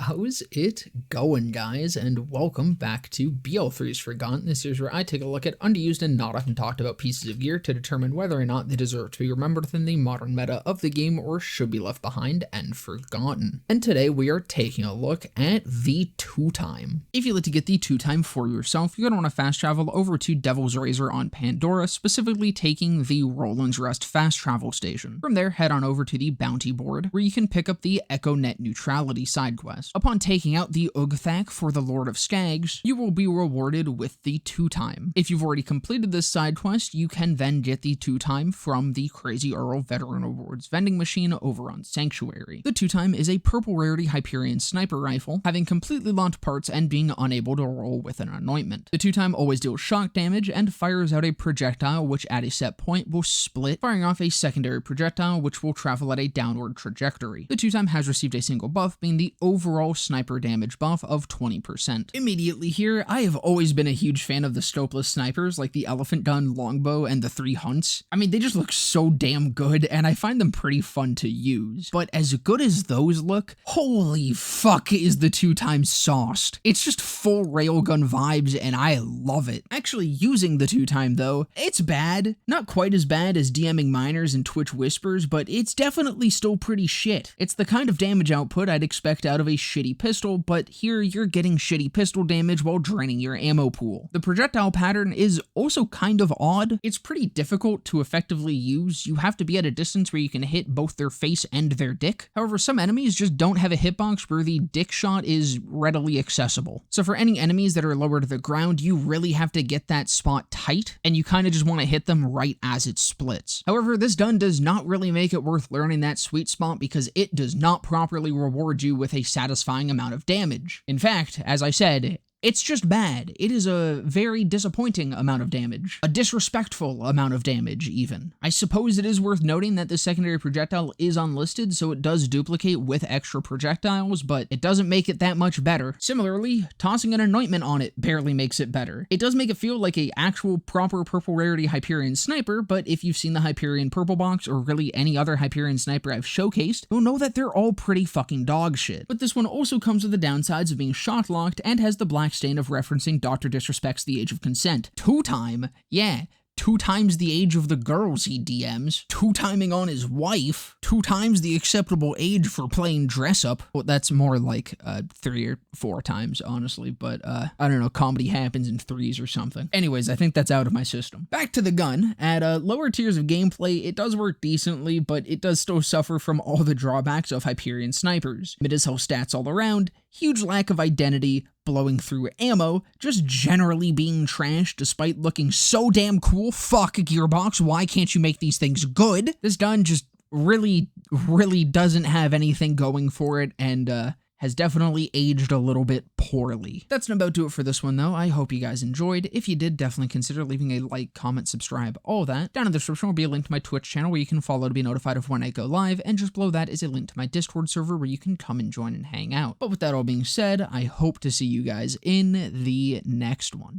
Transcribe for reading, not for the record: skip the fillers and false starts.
How's it going, guys? And welcome back to BL3's Forgotten. This is where I take a look at underused and not often talked about pieces of gear to determine whether or not they deserve to be remembered within the modern meta of the game or should be left behind and forgotten. And today we are taking a look at the 2-time. If you'd like to get the 2-time for yourself, you're going to want to fast travel over to Devil's Razor on Pandora, specifically taking the Roland's Rest fast travel station. From there, head on over to the bounty board, where you can pick up the Echo Net Neutrality side quest. Upon taking out the Ugthak for the Lord of Skags, you will be rewarded with the 2-time. If you've already completed this side quest, you can then get the 2-time from the Crazy Earl Veteran Awards vending machine over on Sanctuary. The 2-time is a purple-rarity Hyperion sniper rifle, having completely locked parts and being unable to roll with an anointment. The 2-time always deals shock damage and fires out a projectile which at a set point will split, firing off a secondary projectile which will travel at a downward trajectory. The 2-time has received a single buff, being the overall sniper damage buff of 20%. Immediately here, I have always been a huge fan of the scopeless snipers like the Elephant Gun, Longbow, and the 3 Hunts. I mean, they just look so damn good, and I find them pretty fun to use. But as good as those look, holy fuck is the 2-time sauced. It's just full railgun vibes, and I love it. Actually using the 2-time though, it's bad. Not quite as bad as DMing miners and Twitch whispers, but it's definitely still pretty shit. It's the kind of damage output I'd expect out of a shitty pistol, but here you're getting shitty pistol damage while draining your ammo pool. The projectile pattern is also kind of odd. It's pretty difficult to effectively use. You have to be at a distance where you can hit both their face and their dick. However, some enemies just don't have a hitbox where the dick shot is readily accessible. So for any enemies that are lower to the ground, you really have to get that spot tight, and you kind of just want to hit them right as it splits. However, this done does not really make it worth learning that sweet spot because it does not properly reward you with a satisfying amount of damage. In fact, as I said, it's just bad. It is a very disappointing amount of damage. A disrespectful amount of damage, even. I suppose it is worth noting that the secondary projectile is unlisted, so it does duplicate with extra projectiles, but it doesn't make it that much better. Similarly, tossing an anointment on it barely makes it better. It does make it feel like a actual proper purple-rarity Hyperion sniper, but if you've seen the Hyperion purple box, or really any other Hyperion sniper I've showcased, you'll know that they're all pretty fucking dog shit. But this one also comes with the downsides of being shot-locked and has the black stain of referencing Dr. Disrespect's The Age of Consent. 2-time? Yeah. 2 times the age of the girls he DMs, 2-timing on his wife, 2 times the acceptable age for playing dress up. Well, that's more like 3 or 4 times, honestly, but I don't know, comedy happens in 3s or something. Anyways, I think that's out of my system. Back to the gun. At lower tiers of gameplay, it does work decently, but it does still suffer from all the drawbacks of Hyperion snipers. Mid-as-hell stats all around, huge lack of identity, blowing through ammo, just generally being trash despite looking so damn cool. Fuck, Gearbox, why can't you make these things good? This gun just really doesn't have anything going for it, and has definitely aged a little bit poorly. That's about do it for this one though. I hope you guys enjoyed. If you did, definitely consider leaving a like, comment, subscribe, all that. Down in the description will be a link to my Twitch channel where you can follow to be notified of when I go live, and just below that is a link to my Discord server where you can come and join and hang out. But with that all being said, I hope to see you guys in the next one.